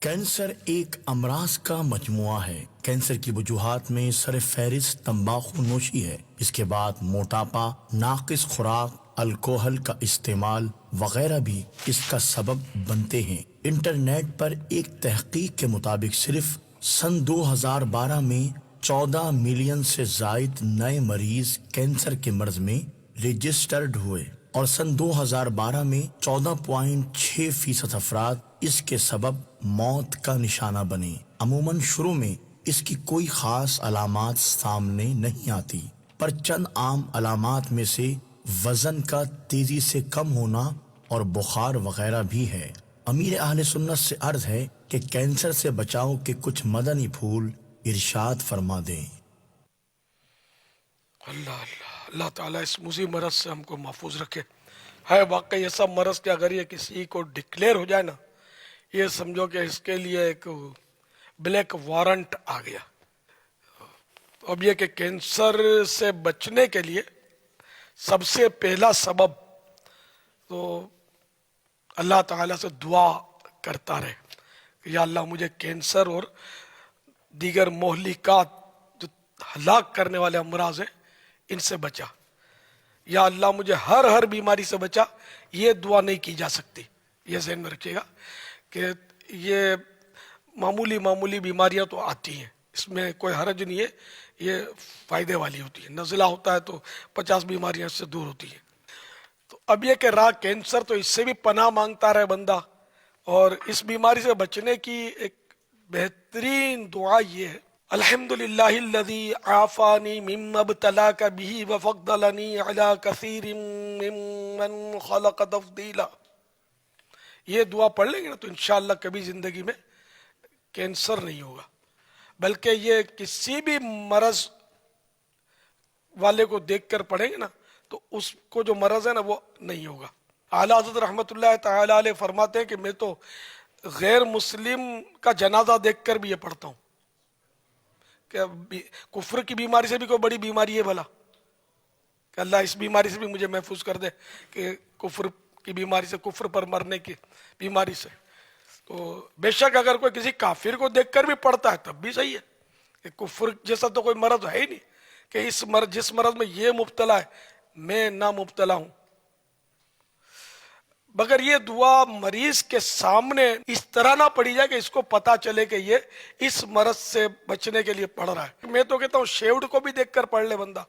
Cancer ایک امراض کا مجموعہ ہے۔ کینسر کی وجوہات میں سر فہرست تمباکو نوشی ہے۔ اس کے بعد موٹاپا، ناقص خوراک، الکوہل کا استعمال وغیرہ بھی اس کا سبب بنتے ہیں۔ انٹرنیٹ پر ایک تحقیق کے مطابق صرف سن 2012 میں 14 ملین سے زائد نئے مریض کینسر کے مرض میں رجسٹرڈ ہوئے اور سن 2012 میں 14.6% افراد اس کے سبب موت کا نشانہ بنے۔ عموماً شروع میں اس کی کوئی خاص علامات سامنے نہیں آتی، پر چند عام علامات میں سے وزن کا تیزی سے کم ہونا اور بخار وغیرہ بھی ہے۔ امیر اہل سنت سے عرض ہے کہ کینسر سے بچاؤ کے کچھ مدنی پھول ارشاد فرما دیں۔ اللہ اللہ اللہ تعالیٰ اس مزی مرض سے ہم کو محفوظ رکھے۔ ہے واقعی ایسا مرض کہ اگر یہ کسی کو ڈکلیئر ہو جائے نا، یہ سمجھو کہ اس کے لیے ایک بلیک وارنٹ آ گیا۔ اب یہ کہ کینسر سے بچنے کے لیے سب سے پہلا سبب تو اللہ تعالیٰ سے دعا کرتا رہے کہ یا اللہ مجھے کینسر اور دیگر مہلکات جو ہلاک کرنے والے امراض ہیں ان سے بچا، یا اللہ مجھے ہر بیماری سے بچا۔ یہ دعا نہیں کی جا سکتی، یہ ذہن میں رکھیے گا کہ یہ معمولی بیماریاں تو آتی ہیں، اس میں کوئی حرج نہیں ہے، یہ فائدے والی ہوتی ہے۔ نزلہ ہوتا ہے تو 50 بیماریاں اس سے دور ہوتی ہیں۔ تو اب یہ کہ راہ کینسر تو اس سے بھی پناہ مانگتا رہے بندہ، اور اس بیماری سے بچنے کی ایک بہترین دعا یہ ہے، الحمدللہ الذی عافانی مما ابتلاک بہ وفضلنی علی کثیر ممن خلق تفضیلا۔ یہ دعا پڑھ لیں گے نا تو انشاءاللہ کبھی زندگی میں کینسر نہیں ہوگا، بلکہ یہ کسی بھی مرض والے کو دیکھ کر پڑھیں گے نا تو اس کو جو مرض ہے نا وہ نہیں ہوگا۔ اعلیٰ حضرت رحمۃ اللہ تعالیٰ علیہ فرماتے ہیں کہ میں تو غیر مسلم کا جنازہ دیکھ کر بھی یہ پڑھتا ہوں کہ کفر کی بیماری سے بھی کوئی بڑی بیماری ہے بھلا، کہ اللہ اس بیماری سے بھی مجھے محفوظ کر دے، کہ کفر کی بیماری سے، کفر پر مرنے کی بیماری سے۔ تو بے شک اگر کوئی کسی کافر کو دیکھ کر بھی پڑھتا ہے تب بھی صحیح ہے، کہ کفر جیسا تو کوئی مرض ہے ہی نہیں کہ جس مرض میں یہ مبتلا ہے میں نہ مبتلا ہوں۔ مگر یہ دعا مریض کے سامنے اس طرح نہ پڑھی جائے کہ اس کو پتا چلے کہ یہ اس مرض سے بچنے کے لیے پڑھ رہا ہے۔ میں تو کہتا ہوں شیوڈ کو بھی دیکھ کر پڑھ لے بندہ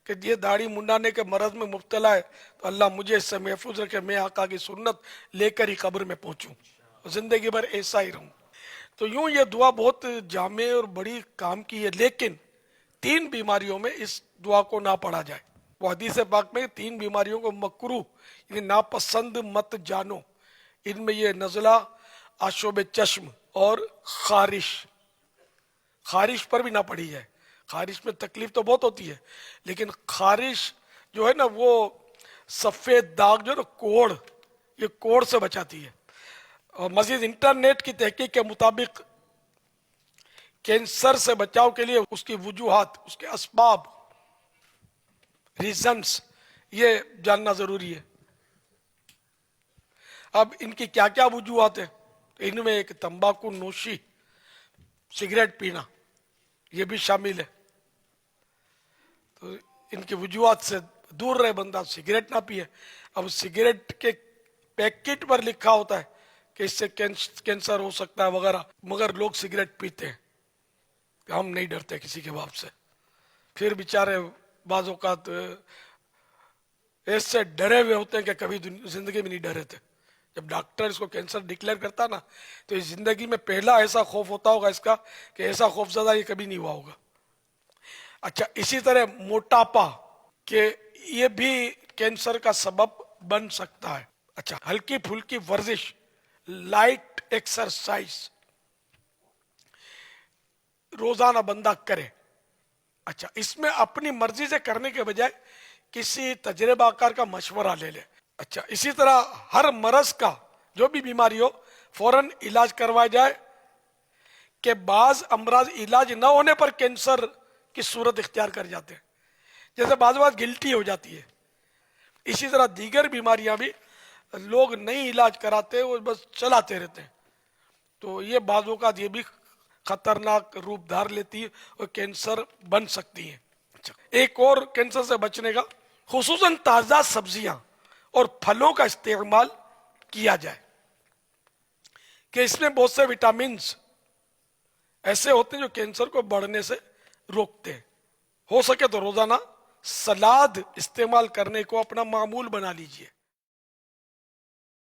کہ یہ داڑھی منڈانے کے مرض میں مبتلا ہے تو اللہ مجھے اس سے محفوظ رکھے، میں آقا کی سنت لے کر ہی قبر میں پہنچوں، زندگی بھر ایسا ہی رہوں۔ تو یوں یہ دعا بہت جامع اور بڑی کام کی ہے، لیکن 3 بیماریوں میں اس دعا کو نہ پڑھا جائے۔ وہ حدیث پاک میں 3 بیماریوں کو مکروہ یعنی ناپسند مت جانو، ان میں یہ نزلہ، آشوب چشم اور خارش۔ خارش پر بھی نہ پڑھی جائے، خارش میں تکلیف تو بہت ہوتی ہے، لیکن خارش جو ہے نا وہ سفید داغ جو ہے نا کوڑ، یہ کوڑ سے بچاتی ہے۔ اور مزید انٹرنیٹ کی تحقیق کے مطابق کینسر سے بچاؤ کے لیے اس کی وجوہات، اس کے اسباب، ریزنز یہ جاننا ضروری ہے۔ اب ان کی کیا کیا وجوہات ہیں؟ ان میں ایک تمباکو نوشی، سگریٹ پینا، یہ بھی شامل ہے۔ تو ان کی وجوہات سے دور رہے بندہ، سگریٹ نہ پیے۔ اب سگریٹ کے پیکٹ پر لکھا ہوتا ہے کہ اس سے کینسر ہو سکتا ہے وغیرہ، مگر لوگ سگریٹ پیتے ہیں کہ ہم نہیں ڈرتے کسی کے باپ سے۔ پھر بیچارے بعض اوقات ایسے ڈرے ہوئے ہوتے ہیں کہ کبھی زندگی میں نہیں ڈرے تھے۔ جب ڈاکٹر اس کو کینسر ڈکلیئر کرتا نا تو اس زندگی میں پہلا ایسا خوف ہوتا ہوگا اس کا کہ ایسا خوف زدہ یہ کبھی نہیں ہوا ہوگا۔ اچھا، اسی طرح موٹاپا کہ یہ بھی کینسر کا سبب بن سکتا ہے۔ اچھا، ہلکی پھلکی ورزش، لائٹ ایکسرسائز روزانہ بندہ کرے۔ اچھا، اس میں اپنی مرضی سے کرنے کے بجائے کسی تجربہ کار کا مشورہ لے لے۔ اچھا، اسی طرح ہر مرض کا جو بھی بیماری ہو فوراً علاج کروایا جائے، کہ بعض امراض علاج نہ ہونے پر کینسر کی صورت اختیار کر جاتے ہیں، جیسے بعض بات گلٹی ہو جاتی ہے۔ اسی طرح دیگر بیماریاں بھی لوگ نہیں علاج کراتے، وہ بس چلاتے رہتے ہیں۔ تو یہ بعض اوقات یہ بھی خطرناک روپ دھار لیتی ہے اور کینسر بن سکتی ہے. ایک اور کینسر سے بچنے کا، خصوصاً تازہ سبزیاں اور پھلوں کا استعمال کیا جائے کہ اس میں بہت سے وٹامنز ایسے ہوتے ہیں جو کینسر کو بڑھنے سے روکتے ہیں. ہو سکے تو روزانہ سلاد استعمال کرنے کو اپنا معمول بنا لیجئے.